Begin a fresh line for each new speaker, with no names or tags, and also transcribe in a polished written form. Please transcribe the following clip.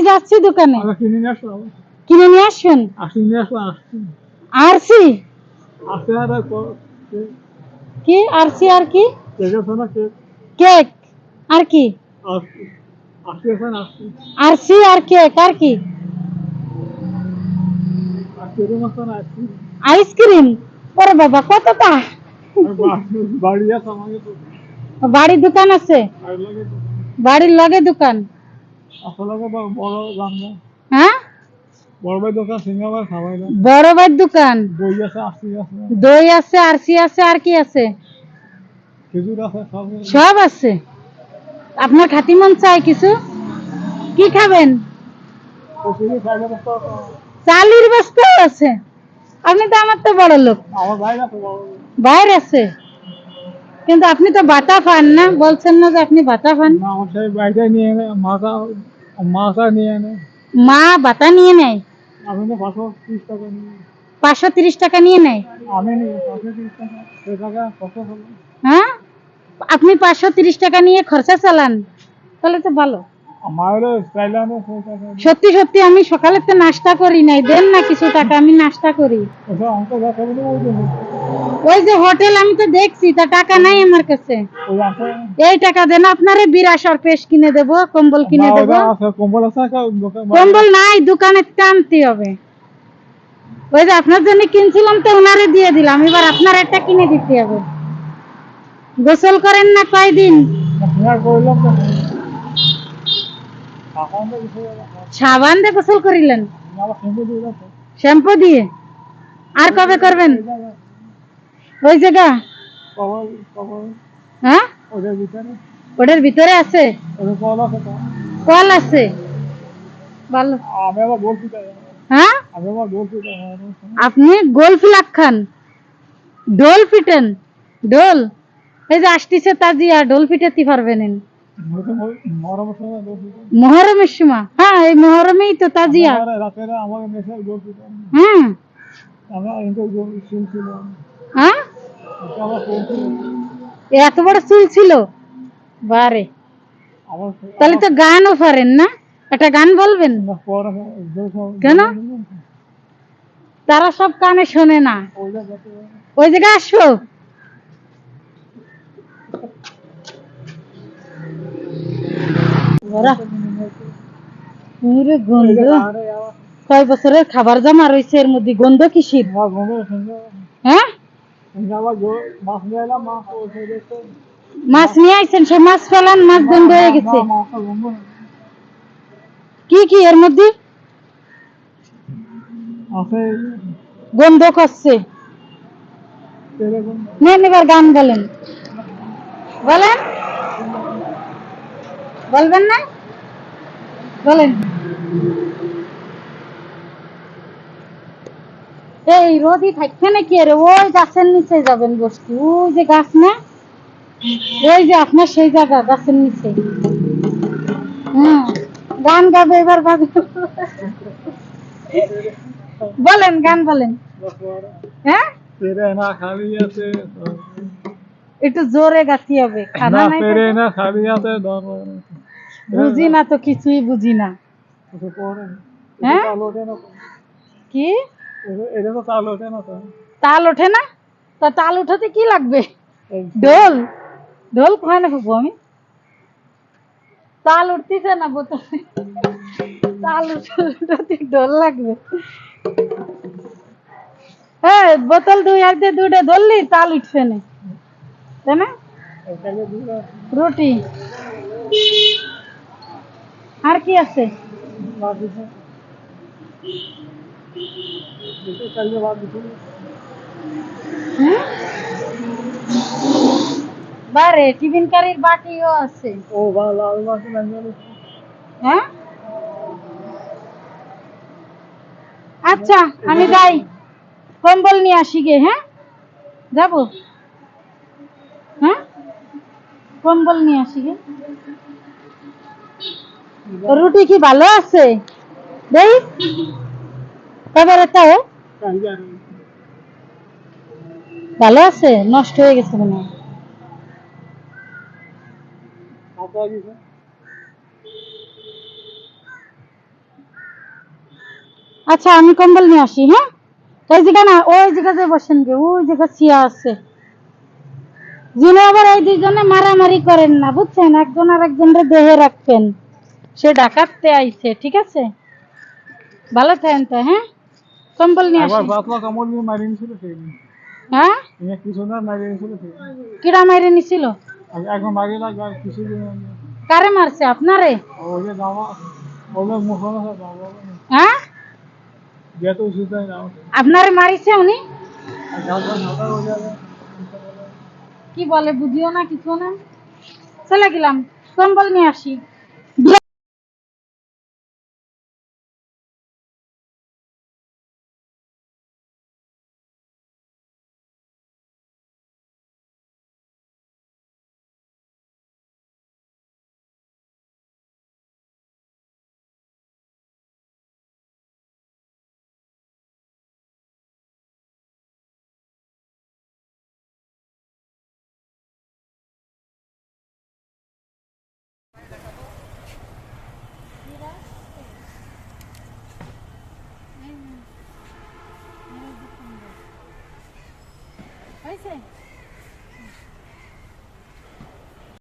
যাচ্ছি দোকানে। কিনে নিয়ে আসবেন। আরসি কি আরসি আর কি কেক আর কি আরসি আর কেক আর কি আইসক্রিম। ওরে বাবা কতটা বাড়ির দোকান আছে বাড়ির লগে দোকান হ্যাঁ বড় ভাইয়ের দোকান দই আছে আরসি আছে আর কি আছে সব আছে। আপনার খাতি মন চাই কিছু কি খাবেন চালের বস্তা আছে। আপনি তো আমার তো বড় লোক বাইরে আছে কিন্তু আপনি তো বাটা পান না বলছেন না যে আপনি বাটা পান মা বাটা নিয়ে নেয় 530 টাকা নিয়ে নেয় হ্যাঁ আপনি 530 টাকা নিয়ে খরচা চালান তাহলে তো ভালো। সত্যি সত্যি আমি সকালে তো নাস্তা করি নাই দেন না কিছু টাকা আমি নাস্তা করি ওই যে হোটেল আমি তো দেখছি তা টাকা নাই আমার কাছে এই টাকা দেন আপনারে বিরাস আর পেশ কিনে দেবো কম্বল কিনে দেবো কম্বল নাই দোকানে টানতে হবে ওই যে আপনার জন্য কিনছিলাম তো ওনারে দিয়ে দিলাম এবার আপনার একটা কিনে দিতে হবে। গোসল করেন না কয়দিন সাবান দিয়ে গোসল করিলেন শ্যাম্পু দিয়ে আর কবে করবেন ওই জায়গা হ্যাঁ ওটার ভিতরে আছে কল আছে ভালো হ্যাঁ আপনি গোল ফিলাক খান ডোল পিটেন ডোল এই যে আসতেছে তাজিয়া ডোল পিটাতে পারবেন মহরমের সময় হ্যাঁ এই মহরমেই তো তাজিয়া হ্যাঁ হ্যাঁ এত বড় চুল ছিল বারে তাহলে তো গানও পারেন না একটা গান বলবেন কেন তারা সব কানে শোনে না ওই জায়গায় আসবো গন্ধ কয় বছরের খাবার জমা রয়েছে এর মধ্যে গন্ধ কিসির হ্যাঁ মাছ নিয়ে আইছেন সে মাছ ফেলান মাছ গন্ধ হয়ে গেছে কি কি এর মধ্যে গন্ধ করছে নেন এবার গান বলেন বলেন বলবেন না বলেন এই রোদি থাকছে নাকি আরে ওই গাছের নিচে যাবেন বসতে ওই যে গাছ না ওই যে আপনার সেই জায়গা গাছের নিচে হ্যাঁ গান গাবে এবার ভাবি বলেন গান বলেন হ্যাঁ একটু জোরে গাতি হবে খানা নাই বুঝি না তো কিছুই বুঝি না হ্যাঁ কি তাল ওঠে না তা তাল উঠাতে কি লাগবে ঢোল ঢোল কোথায় না ফুকবো আমি তাল উঠতেছে না বোতলে তাল উঠাতে ঢোল লাগবে হ্যাঁ বোতল দুই হাত দিয়ে দুটো ধরলি তাল উঠছে না তাই না রুটি আর কি আছে বারে টিফিন কারির বাটিও আছে ও ভালো হ্যাঁ আচ্ছা আমি যাই কম্বল নিয়ে আসি গে হ্যাঁ যাবো হ্যাঁ কম্বল নিয়ে আসি গে রুটি কি ভালো আছে দেই এবারে তাও ভালো আছে নষ্ট হয়ে গেছে মনে হয় আচ্ছা আমি কম্বল নিয়ে আসি, হ্যাঁ? ওই জায়গা না, ওই জায়গাতে বসেন গে, ওই জায়গা চিয়া আছে। যিনি আবার এই দুইজনে মারামারি করেন না, বুঝছেন? একজন আর একজনের দেহে রাখবেন। সে ডাকাততে আইছে, ঠিক আছে? ভালো থাকেন তো, হ্যাঁ? কম্বল নিয়ে আসি। হ্যাঁ, কিরা মাইরে নিছিল? কারে মারছে? আপনারে? হ্যাঁ, আপনারে মারিছে উনি? কি বলে বুঝিও না, কিছু না। চলে গেলাম, কম্বল নিয়ে আসি। হয়েছে?